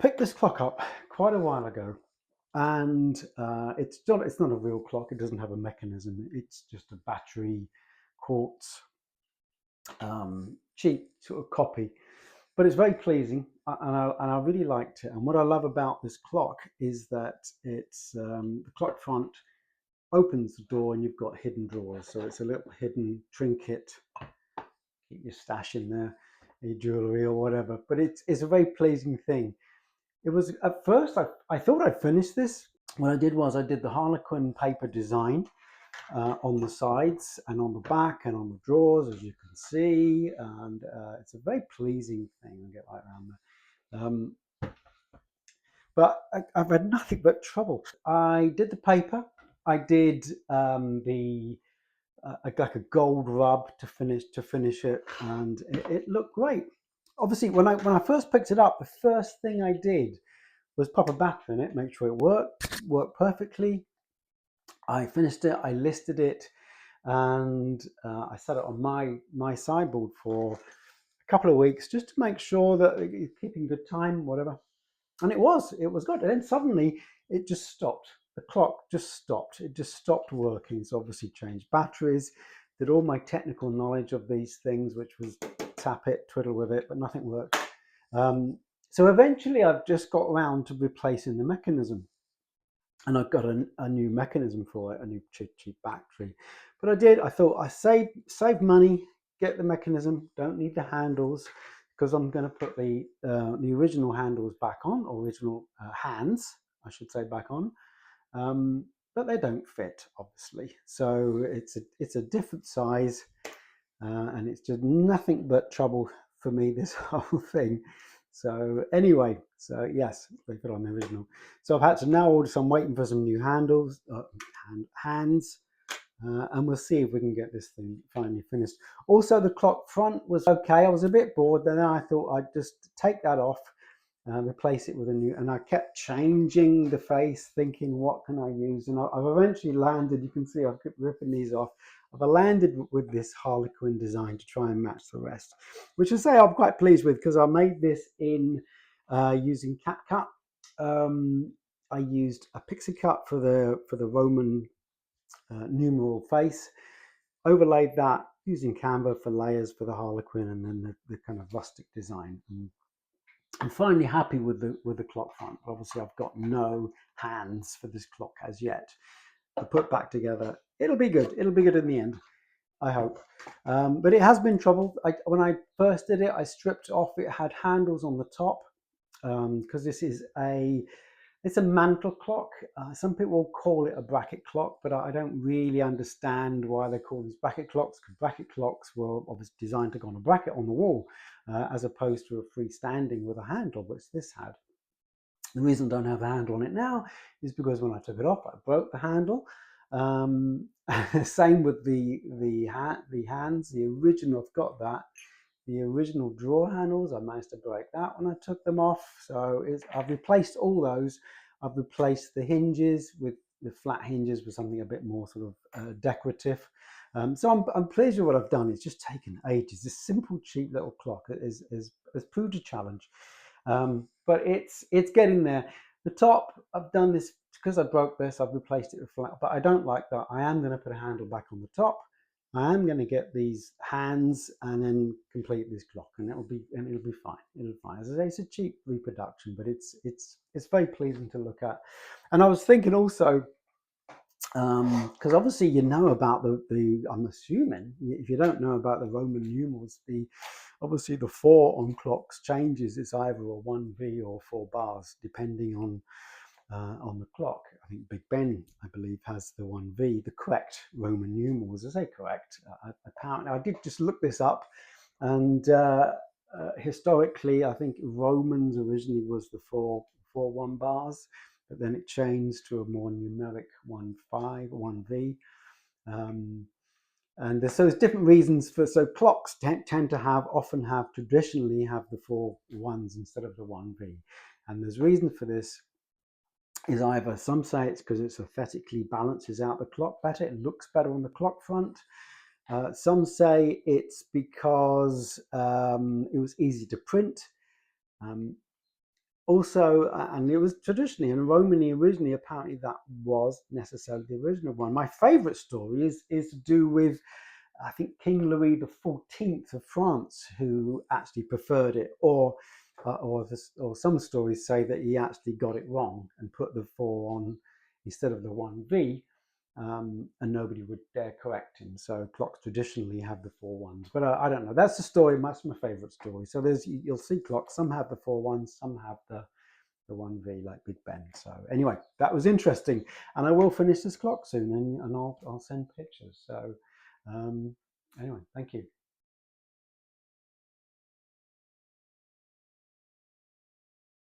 Picked this clock up quite a while ago, and it's not a real clock. It doesn't have a mechanism. It's just a battery quartz cheap sort of copy, but it's very pleasing, and I really liked it. And what I love about this clock is that it's the clock front opens the door and you've got hidden drawers, so it's a little hidden trinket. Keep your stash in there, your jewelry or whatever. But it's a very pleasing thing. It was at first I thought I'd finished this. What I did was I did the Harlequin paper design on the sides and on the back and on the drawers, as you can see, and it's a very pleasing thing. I'll get right around there. But I've had nothing but trouble. I did the paper. I did the like a gold rub to finish it, and it looked great. Obviously, when I first picked it up, the first thing I did was pop a battery in it, make sure it worked perfectly. I finished it, I listed it, and I set it on my sideboard for a couple of weeks just to make sure that it's keeping good time, whatever. And it was good. And then suddenly it just stopped. The clock just stopped. It just stopped working. So obviously changed batteries, did all my technical knowledge of these things, which was tap it, twiddle with it, but nothing worked. So eventually I've just got around to replacing the mechanism. And I've got a new mechanism for it, a new cheap battery. But I thought I save money, get the mechanism, don't need the handles, because I'm going to put the original handles back on, or original hands, I should say, back on. But they don't fit, obviously. So it's a different size, and it's just nothing but trouble for me, this whole thing. So anyway, so yes, they fit on the original. So I've had to now order some, waiting for some new handles, hands, and we'll see if we can get this thing finally finished. Also, the clock front was okay. I was a bit bored, then I thought I'd just take that off and replace it with a new, and I kept changing the face, thinking, what can I use? And I've eventually landed, you can see I've kept ripping these off. I've landed with this Harlequin design to try and match the rest, which I say I'm quite pleased with, because I made this in using CapCut. I used a pixie cut for the Roman numeral face, overlaid that using Canva for layers for the Harlequin, and then the kind of rustic design. And I'm finally happy with the clock front. Obviously, I've got no hands for this clock as yet. I put back together. It'll be good. It'll be good in the end, I hope. But it has been trouble. When I first did it, I stripped off. It had handles on the top, because this is it's a mantle clock. Some people call it a bracket clock, but I don't really understand why they call these bracket clocks, because bracket clocks were obviously designed to go on a bracket on the wall, as opposed to a freestanding with a handle, which this had. The reason I don't have a handle on it now is because when I took it off, I broke the handle. Same with the hands. The original, I've got that. The original drawer handles, I managed to break that when I took them off. So I've replaced all those. I've replaced the hinges with the flat hinges with something a bit more sort of decorative. So I'm pleased with what I've done. It's just taken ages. This simple, cheap little clock has proved a challenge, but it's getting there. The top, I've done this because I broke this. I've replaced it with flat, but I don't like that. I am going to put a handle back on the top. I am going to get these hands and then complete this clock, and it'll be fine. It'll be fine. As I say, it's a cheap reproduction, but it's very pleasing to look at. And I was thinking also, because obviously you know about the I'm assuming, if you don't know about the Roman numerals, obviously the 4 on clocks changes. It's either a 1V or 4 bars depending on the clock. I think Big Ben, I believe, has the 1V, the correct Roman numerals. I say correct. Apparently, I did just look this up, and historically, I think Romans originally was the 4 1 bars, but then it changed to a more numeric 1 5, 1V. And so there's different reasons so clocks tend to often traditionally have the 4 1s instead of the 1V. And there's reason for this. Is either some say it's because it aesthetically balances out the clock better, it looks better on the clock front. Some say it's because it was easy to print. Also, and it was traditionally in Romany originally, apparently that was necessarily the original one. My favourite story is to do with, I think, King Louis XIV of France, who actually preferred it, or some stories say that he actually got it wrong and put the 4 on instead of the 1V, and nobody would dare correct him. So clocks traditionally have the 4 ones, but I don't know. That's the story. That's my favourite story. So you'll see clocks. Some have the 4 ones, some have the 1V like Big Ben. So anyway, that was interesting, and I will finish this clock soon, and I'll send pictures. So anyway, thank you.